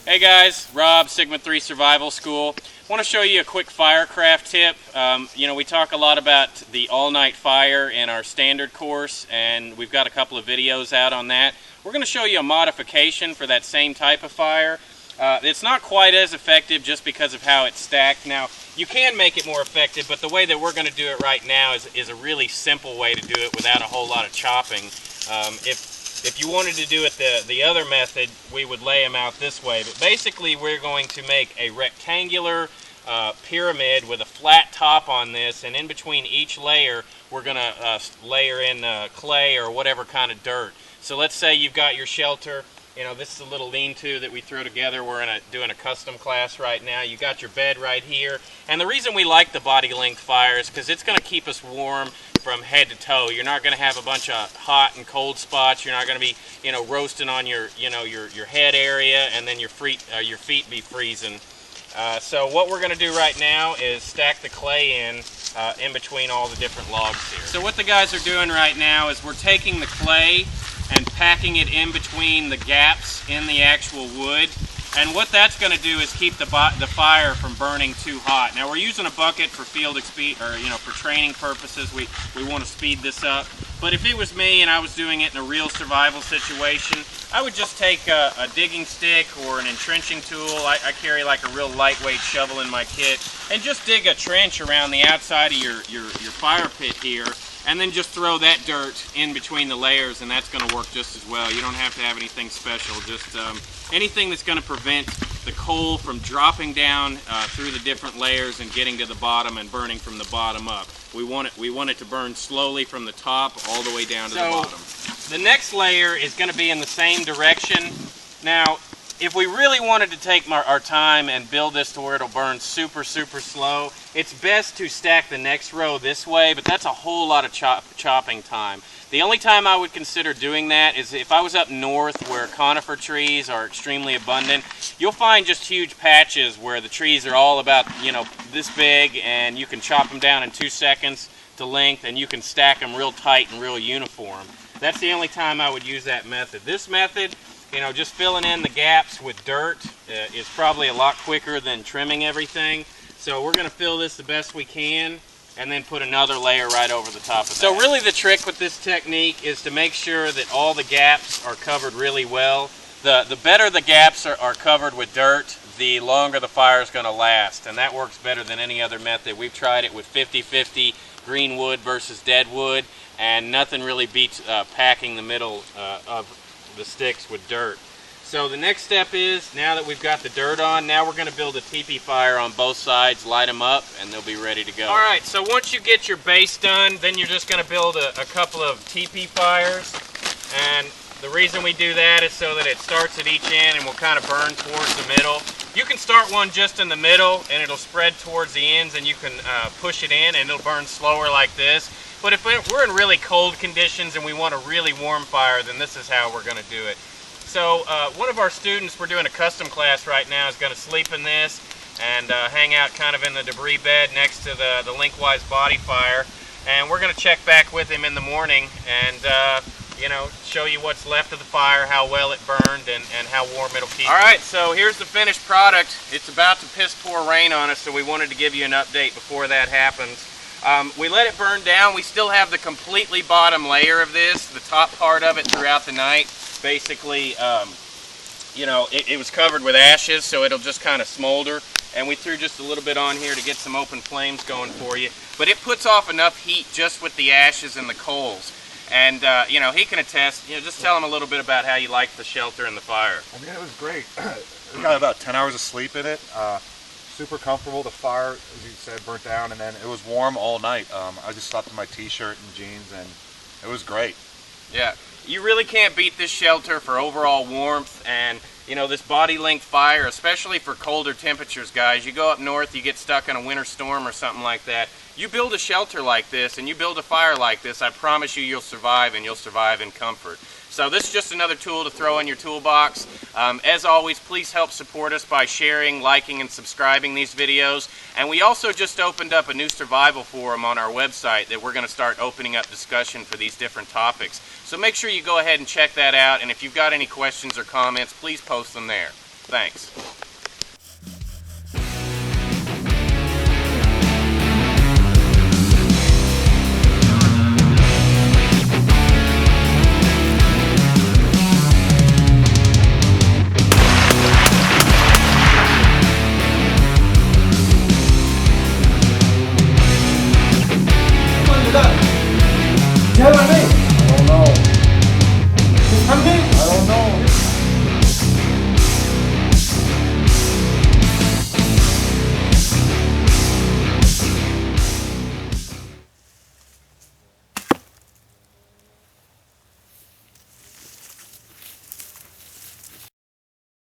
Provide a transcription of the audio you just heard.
Hey guys, Rob, Sigma 3 Survival School. I want to show you a quick firecraft tip. We talk a lot about the all-night fire in our standard course, and we've got a couple of videos out on that. We're going to show you a modification for that same type of fire. It's not quite as effective just because of how it's stacked. Now, you can make it more effective, but the way that we're going to do it right now is a really simple way to do it without a whole lot of chopping. If you wanted to do it the other method, we would lay them out this way. But basically, we're going to make a rectangular pyramid with a flat top on this, and in between each layer, we're going to layer in clay or whatever kind of dirt. So let's say you've got your shelter. This is a little lean-to that we throw together. We're doing a custom class right now. You got your bed right here. And the reason we like the body length fire is because it's going to keep us warm from head to toe. You're not going to have a bunch of hot and cold spots. You're not going to be, roasting on your head area, and then your feet be freezing. So what we're going to do right now is stack the clay in between all the different logs here. So what the guys are doing right now is we're taking the clay and packing it in between the gaps in the actual wood. And what that's going to do is keep the fire from burning too hot. Now we're using a bucket for for training purposes. We want to speed this up. But if it was me and I was doing it in a real survival situation, I would just take a digging stick or an entrenching tool. I carry like a real lightweight shovel in my kit, and just dig a trench around the outside of your fire pit here, and then just throw that dirt in between the layers, and that's going to work just as well. You don't have to have anything special, just anything that's going to prevent the coal from dropping down through the different layers and getting to the bottom and burning from the bottom up. We want it to burn slowly from the top all the way down to the bottom. The next layer is going to be in the same direction. Now, if we really wanted to take our time and build this to where it'll burn super slow, it's best to stack the next row this way, but that's a whole lot of chopping time. The only time I would consider doing that is if I was up north where conifer trees are extremely abundant. You'll find just huge patches where the trees are all about, this big, and you can chop them down in 2 seconds to length, and you can stack them real tight and real uniform. That's the only time I would use that method. This method, just filling in the gaps with dirt is probably a lot quicker than trimming everything. So we're going to fill this the best we can, and then put another layer right over the top of that. So really the trick with this technique is to make sure that all the gaps are covered really well. The better the gaps are covered with dirt, the longer the fire is going to last, and that works better than any other method. We've tried it with 50-50 green wood versus dead wood, and nothing really beats packing the middle of the sticks with dirt. So the next step is, now that we've got the dirt on, now we're going to build a teepee fire on both sides, light them up, and they'll be ready to go. Alright, so once you get your base done, then you're just going to build a couple of teepee fires. And the reason we do that is so that it starts at each end and will kind of burn towards the middle. You can start one just in the middle and it'll spread towards the ends, and you can push it in and it'll burn slower like this. But if we're in really cold conditions and we want a really warm fire, then this is how we're going to do it. So one of our students, we're doing a custom class right now, is going to sleep in this and hang out kind of in the debris bed next to the lengthwise body fire. And we're going to check back with him in the morning and show you what's left of the fire, how well it burned, and how warm it'll keep. Alright, so here's the finished product. It's about to piss pour rain on us, so we wanted to give you an update before that happens. We let it burn down. We still have the completely bottom layer of this, the top part of it throughout the night. Basically, it was covered with ashes, so it'll just kind of smolder. And we threw just a little bit on here to get some open flames going for you. But it puts off enough heat just with the ashes and the coals. And, he can attest. Just tell him a little bit about how you liked the shelter and the fire. I mean, it was great. We got about 10 hours of sleep in it. Super comfortable. The fire, as you said, burnt down, and then it was warm all night. I just slept in my t-shirt and jeans, and it was great. Yeah. You really can't beat this shelter for overall warmth and, this body length fire, especially for colder temperatures, guys. You go up north, you get stuck in a winter storm or something like that. You build a shelter like this and you build a fire like this, I promise you'll survive, and you'll survive in comfort. So this is just another tool to throw in your toolbox. As always, please help support us by sharing, liking, and subscribing these videos. And we also just opened up a new survival forum on our website that we're going to start opening up discussion for these different topics. So make sure you go ahead and check that out, and if you've got any questions or comments, please post them there. Thanks.